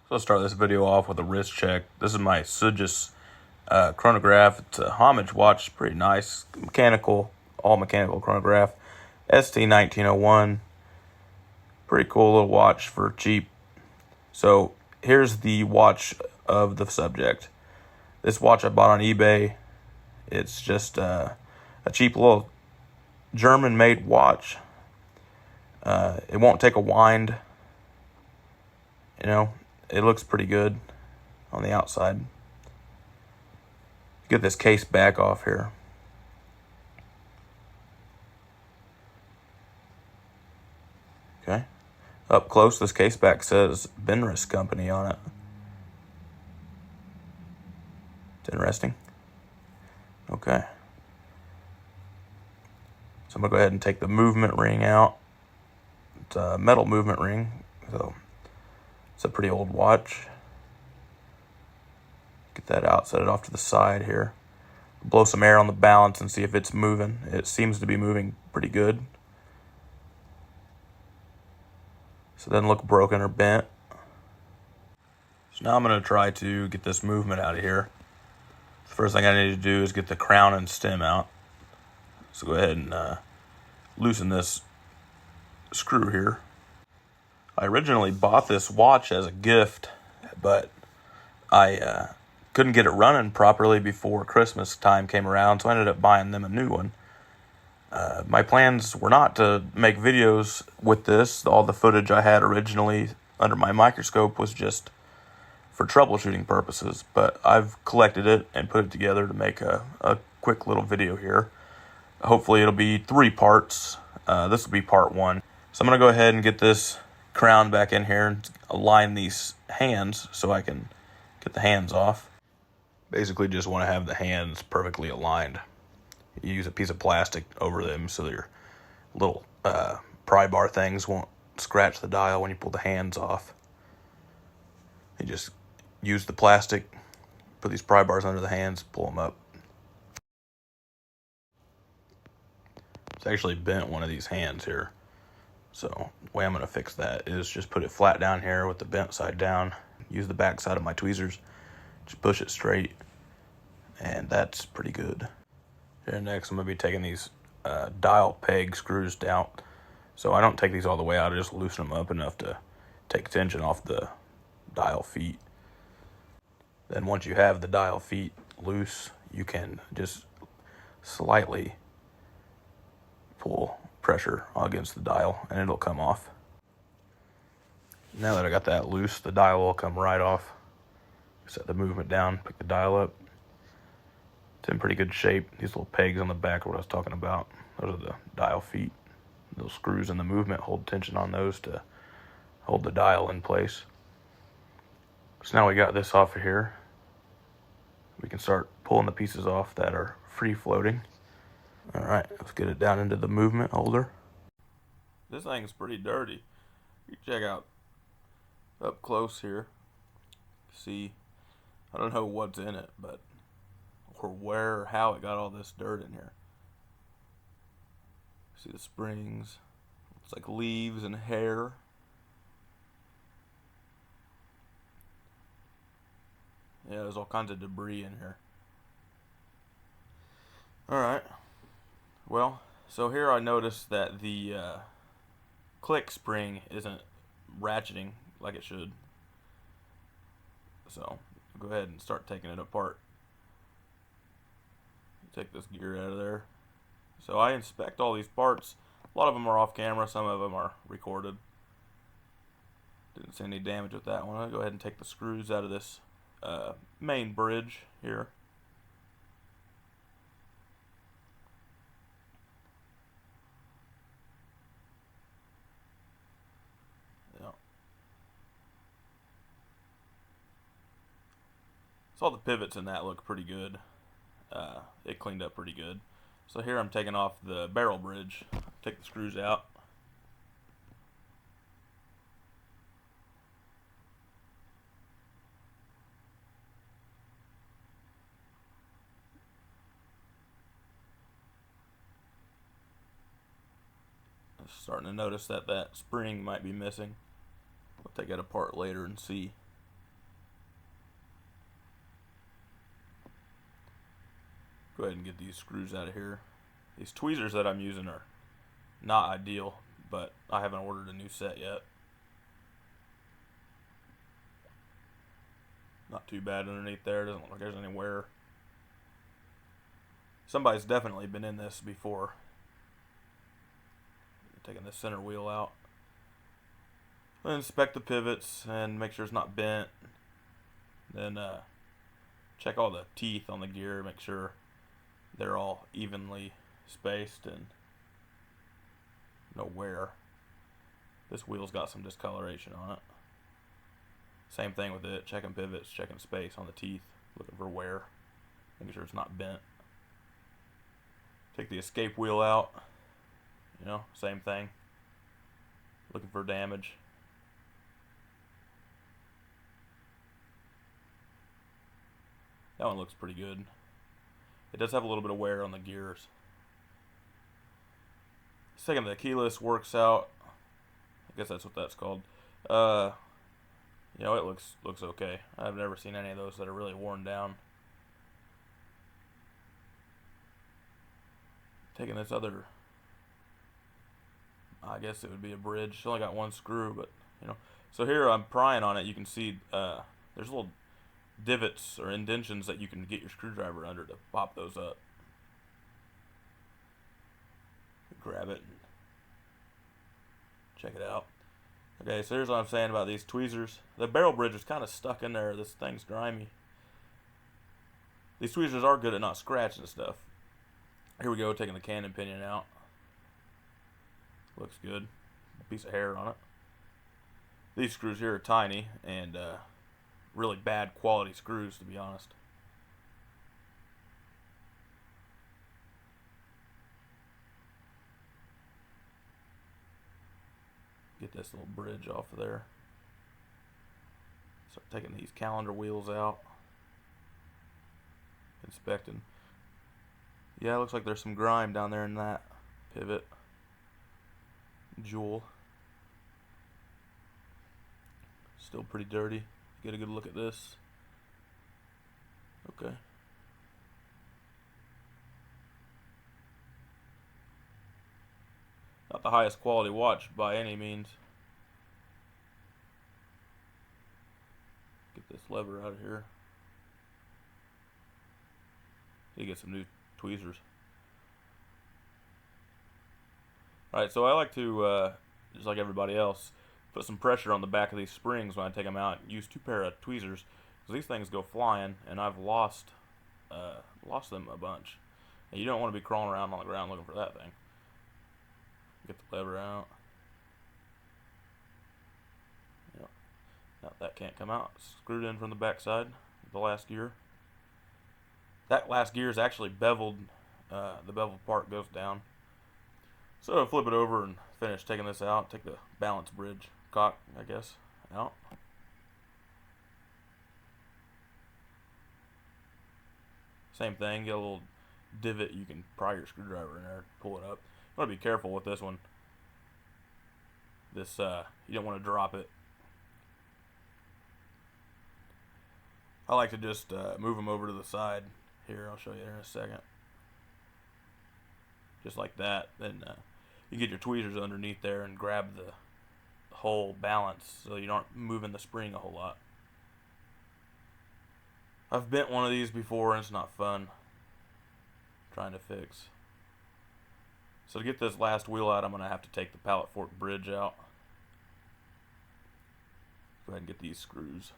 So I'll start this video off with a wrist check. This is my Sugis chronograph. It's a homage watch, pretty nice. Mechanical, all mechanical chronograph. ST1901. Pretty cool little watch for cheap. So here's the watch of the subject. This watch I bought on eBay. It's just a cheap little German-made watch. It won't take a wind. You know, it looks pretty good on the outside. Get this case back off here. Okay. Up close, this case back says Benris Company on it. It's interesting. Okay. So I'm going to go ahead and take the movement ring out. It's a metal movement ring, so it's a pretty old watch. Get that out, set it off to the side here. Blow some air on the balance and see if it's moving. It seems to be moving pretty good. So it doesn't look broken or bent. So now I'm going to try to get this movement out of here. The first thing I need to do is get the crown and stem out. So go ahead and loosen this screw here. I originally bought this watch as a gift, but I couldn't get it running properly before Christmas time came around, so I ended up buying them a new one. My plans were not to make videos with this. All the footage I had originally under my microscope was just for troubleshooting purposes, but I've collected it and put it together to make a quick little video here. Hopefully it'll be 3 parts. This will be part 1. So I'm going to go ahead and get this crown back in here and align these hands so I can get the hands off. Basically just want to have the hands perfectly aligned. You use a piece of plastic over them so your little pry bar things won't scratch the dial when you pull the hands off. You just use the plastic, put these pry bars under the hands, pull them up. It's actually bent one of these hands here. So the way I'm going to fix that is just put it flat down here with the bent side down. Use the back side of my tweezers. Just push it straight. And that's pretty good. Here next I'm going to be taking these dial peg screws down. So I don't take these all the way out. I just loosen them up enough to take tension off the dial feet. Then once you have the dial feet loose, you can just slightly pull pressure against the dial and it'll come off. Now that I got that loose, the dial will come right off. Set the movement down, pick the dial up. It's in pretty good shape. These little pegs on the back are what I was talking about. Those are the dial feet. Those screws in the movement hold tension on those to hold the dial in place. So now we got this off of here. We can start pulling the pieces off that are free floating. All right, let's get it down into the movement holder. This thing's pretty dirty. You check out up close here. See, I don't know what's in it, but or where or how it got all this dirt in here. See the springs. It's like leaves and hair. Yeah, there's all kinds of debris in here. Alright. Well, so here I noticed that the click spring isn't ratcheting like it should. So, I'll go ahead and start taking it apart. Take this gear out of there. So I inspect all these parts. A lot of them are off camera, some of them are recorded. Didn't see any damage with that one. I'll go ahead and take the screws out of this main bridge here. Yeah. So all the pivots in that look pretty good. It cleaned up pretty good. So here I'm taking off the barrel bridge. Take the screws out. Starting to notice that spring might be missing. We'll take it apart later and see. Go ahead and get these screws out of here. These tweezers that I'm using are not ideal, but I haven't ordered a new set yet. Not too bad underneath there. Doesn't look like there's any wear. Somebody's definitely been in this before. Taking the center wheel out. Inspect the pivots and make sure it's not bent. Then check all the teeth on the gear. Make sure they're all evenly spaced and no wear. This wheel's got some discoloration on it. Same thing with it. Checking pivots, checking space on the teeth, looking for wear, making sure it's not bent. Take the escape wheel out. You know, same thing. Looking for damage. That one looks pretty good. It does have a little bit of wear on the gears. Second, the keyless works out. I guess that's what that's called. You know, it looks okay. I've never seen any of those that are really worn down. Taking this other, I guess it would be a bridge. It's only got one screw, but you know. So here I'm prying on it. You can see there's little divots or indentions that you can get your screwdriver under to pop those up. Grab it and check it out. Okay, so here's what I'm saying about these tweezers. The barrel bridge is kind of stuck in there. This thing's grimy. These tweezers are good at not scratching stuff. Here we go, taking the cannon pinion out. Looks good. A piece of hair on it. These screws here are tiny and really bad quality screws, to be honest. Get this little bridge off of there. Start taking these calendar wheels out. Inspecting. Yeah, it looks like there's some grime down there in that pivot jewel. Still pretty dirty. Get a good look at this. Okay. Not the highest quality watch by any means. Get this lever out of here. You get some new tweezers. Alright, so I like to, just like everybody else, put some pressure on the back of these springs when I take them out. Use 2 pair of tweezers, because these things go flying, and I've lost them a bunch. And you don't want to be crawling around on the ground looking for that thing. Get the lever out. Yep. Now that can't come out. Screwed in from the back side. The last gear. That last gear is actually beveled. The beveled part goes down. So I'll flip it over and finish taking this out. Take the balance bridge cock, I guess, out. Same thing. Get a little divot you can pry your screwdriver in there. Pull it up. You want to be careful with this one. This you don't want to drop it. I like to just move them over to the side. Here, I'll show you in a second. Just like that. Then you get your tweezers underneath there and grab the whole balance so you aren't moving the spring a whole lot. I've bent one of these before and it's not fun trying to fix. So to get this last wheel out, I'm going to have to take the pallet fork bridge out. Go ahead and get these screws.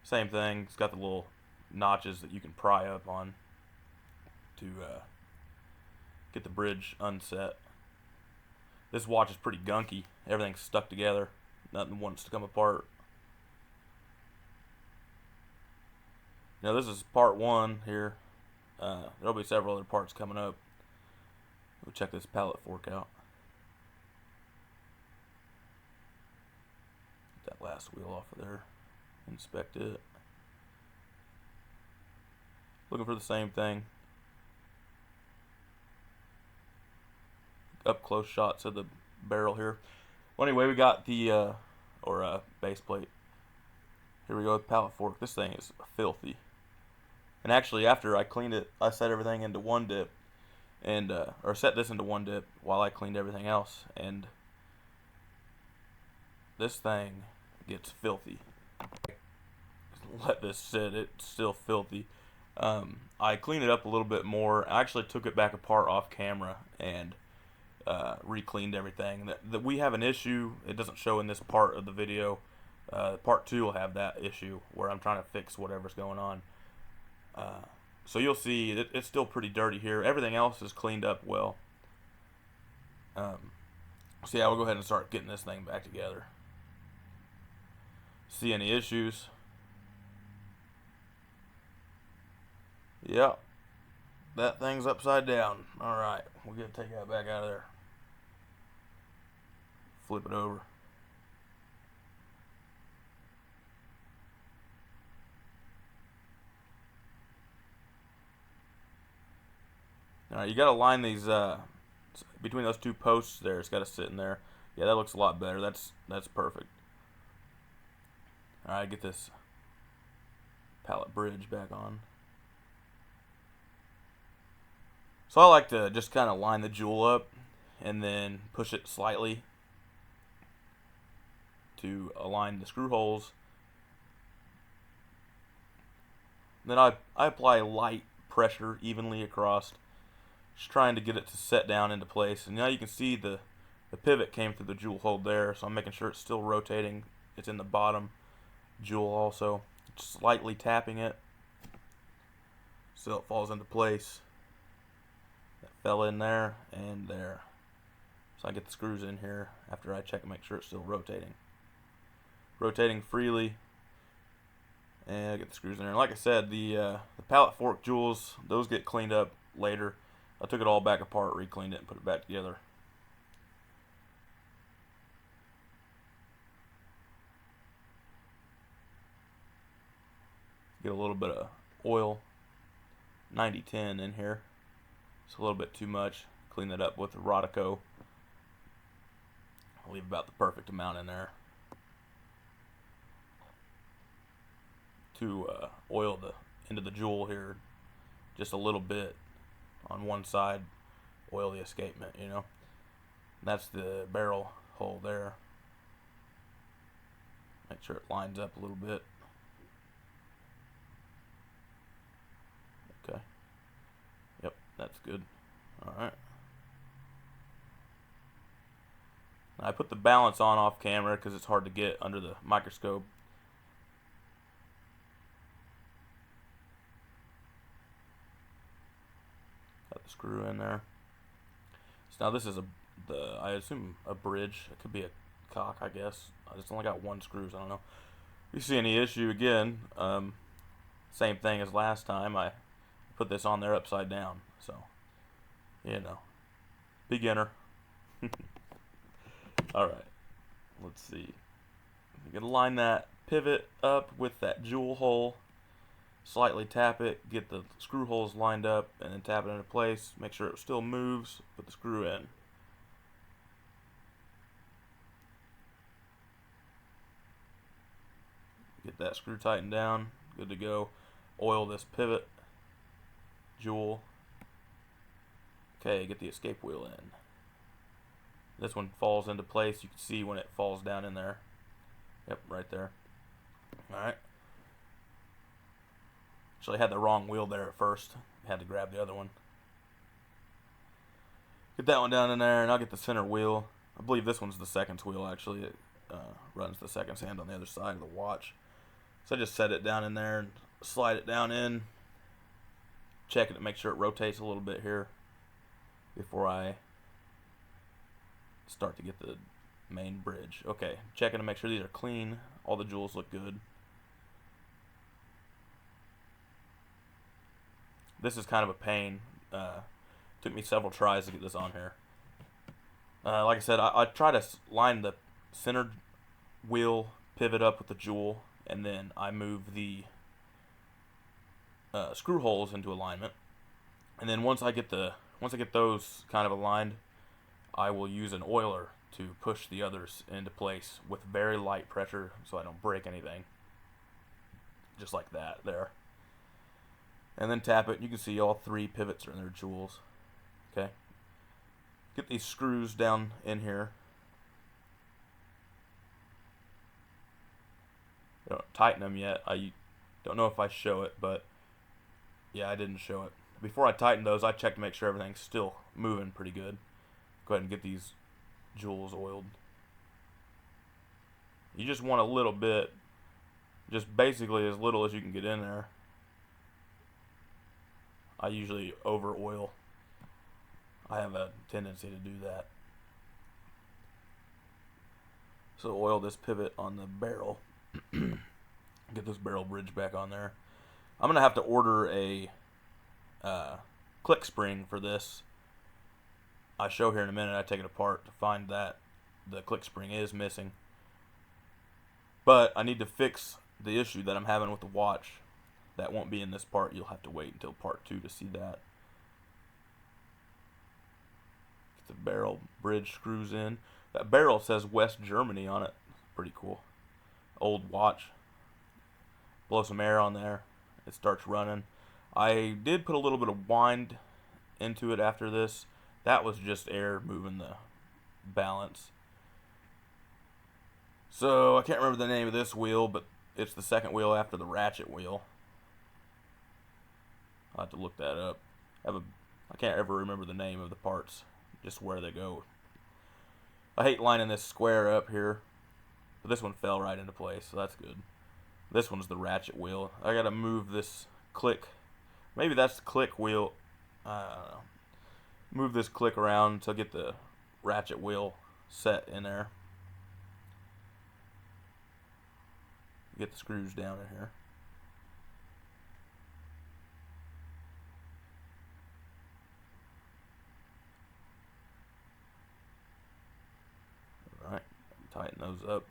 Same thing, it's got the little notches that you can pry up on to get the bridge unset. This watch is pretty gunky. Everything's stuck together. Nothing wants to come apart. Now this is part 1 here. There'll be several other parts coming up. We'll check this pallet fork out. Get that last wheel off of there. Inspect it. Looking for the same thing. Up close shots of the barrel here. Well, anyway, we got the base plate. Here we go with pallet fork. This thing is filthy. And actually, after I cleaned it, I set everything into one dip, and or set this into one dip while I cleaned everything else. And this thing gets filthy. Let this sit. It's still filthy. I cleaned it up a little bit more. I actually took it back apart off camera and re-cleaned everything. That we have an issue. It doesn't show in this part of the video. Part 2 will have that issue where I'm trying to fix whatever's going on. So you'll see it's still pretty dirty here. Everything else is cleaned up well. So yeah, we'll go ahead and start getting this thing back together. See any issues? Yep. That thing's upside down. Alright, we're going to take that back out of there. Flip it over. Alright, you got to line these between those two posts there. It's got to sit in there. Yeah, that looks a lot better. That's perfect. Alright, get this pallet bridge back on. So I like to just kind of line the jewel up and then push it slightly to align the screw holes. Then I apply light pressure evenly across, just trying to get it to set down into place. And now you can see the pivot came through the jewel hole there, so I'm making sure it's still rotating. It's in the bottom jewel also. Just slightly tapping it so it falls into place. That fell in there and there. So I get the screws in here after I check and make sure it's still rotating. Rotating freely. And I get the screws in there. And like I said, the pallet fork jewels, those get cleaned up later. I took it all back apart, re-cleaned it, and put it back together. Get a little bit of oil, 90-10 in here. It's a little bit too much. Clean that up with the Rodico. I'll leave about the perfect amount in there to oil the end of the jewel here just a little bit on one side. Oil the escapement, you know. And that's the barrel hole there. Make sure it lines up a little bit. Okay. Yep, that's good. Alright. I put the balance on off camera because it's hard to get under the microscope. Got the screw in there. So now this is I assume a bridge. It could be a cock, I guess. I just only got one screw, so I don't know. If you see any issue again, same thing as last time. I put this on there upside down. So, you know, beginner. Alright, let's see. You're going to line that pivot up with that jewel hole. Slightly tap it, get the screw holes lined up, and then tap it into place. Make sure it still moves, put the screw in. Get that screw tightened down, good to go. Oil this pivot, jewel. Okay, get the escape wheel in. This one falls into place. You can see when it falls down in there. Yep, right there. Alright. Actually, I had the wrong wheel there at first. I had to grab the other one. Get that one down in there, and I'll get the center wheel. I believe this one's the seconds wheel, actually. It runs the seconds hand on the other side of the watch. So I just set it down in there and slide it down in. Check it to make sure it rotates a little bit here before I start to get the main bridge. Okay, checking to make sure these are clean. All the jewels look good. This is kind of a pain. Took me several tries to get this on here. Like I said, I try to line the center wheel pivot up with the jewel, and then I move the screw holes into alignment. And then once I get those kind of aligned, I will use an oiler to push the others into place with very light pressure so I don't break anything. just like that there. And then tap it, and you can see all 3 pivots are in their jewels. Okay. Get these screws down in here. Don't tighten them yet. I don't know if I show it, but yeah, I didn't show it. Before I tighten those, I check to make sure everything's still moving pretty good. Go ahead and get these jewels oiled. You just want a little bit, just basically as little as you can get in there. I usually over oil. I have a tendency to do that. So oil this pivot on the barrel. Get this barrel bridge back on there. I'm gonna have to order a click spring for this. I show here in a minute. I take it apart to find that the click spring is missing. But I need to fix the issue that I'm having with the watch. That won't be in this part. You'll have to wait until part 2 to see that. Get the barrel bridge screws in. That barrel says West Germany on it. Pretty cool. Old watch. Blow some air on there. It starts running. I did put a little bit of wind into it after this. That was just air moving the balance. So I can't remember the name of this wheel, but it's the second wheel after the ratchet wheel. I'll have to look that up. I can't ever remember the name of the parts, just where they go. I hate lining this square up here, but this one fell right into place, so that's good. This one's the ratchet wheel. I gotta move this click. Maybe that's the click wheel. I don't know. Move this click around to get the ratchet wheel set in there. Get the screws down in here. Alright, tighten those up.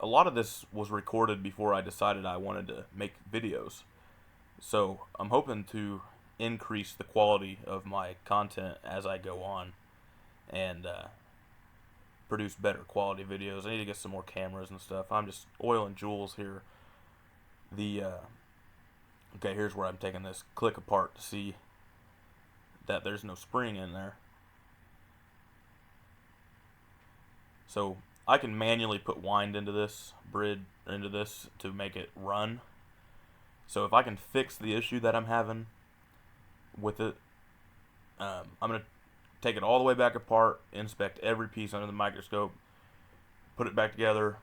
A lot of this was recorded before I decided I wanted to make videos. So I'm hoping to increase the quality of my content as I go on and produce better quality videos. I need to get some more cameras and stuff. I'm just oiling jewels here. Okay, here's where I'm taking this click apart to see that there's no spring in there. So I can manually put wind into this bridge, into this to make it run. So if I can fix the issue that I'm having with it, I'm going to take it all the way back apart, inspect every piece under the microscope, put it back together,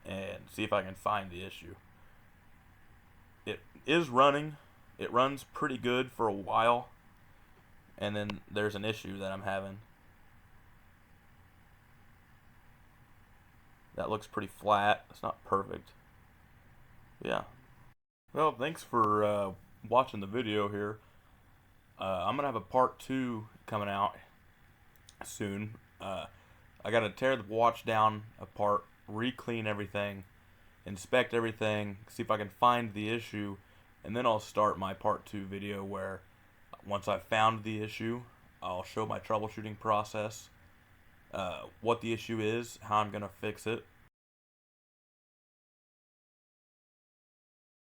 and see if I can find the issue. It is running. It runs pretty good for a while, and then there's an issue that I'm having. That looks pretty flat. It's not perfect. Yeah. Well, thanks for watching the video here. I'm going to have a part 2 coming out soon. I got to tear the watch down apart, re-clean everything, inspect everything, see if I can find the issue, and then I'll start my part 2 video where once I've found the issue, I'll show my troubleshooting process, what the issue is, how I'm going to fix it,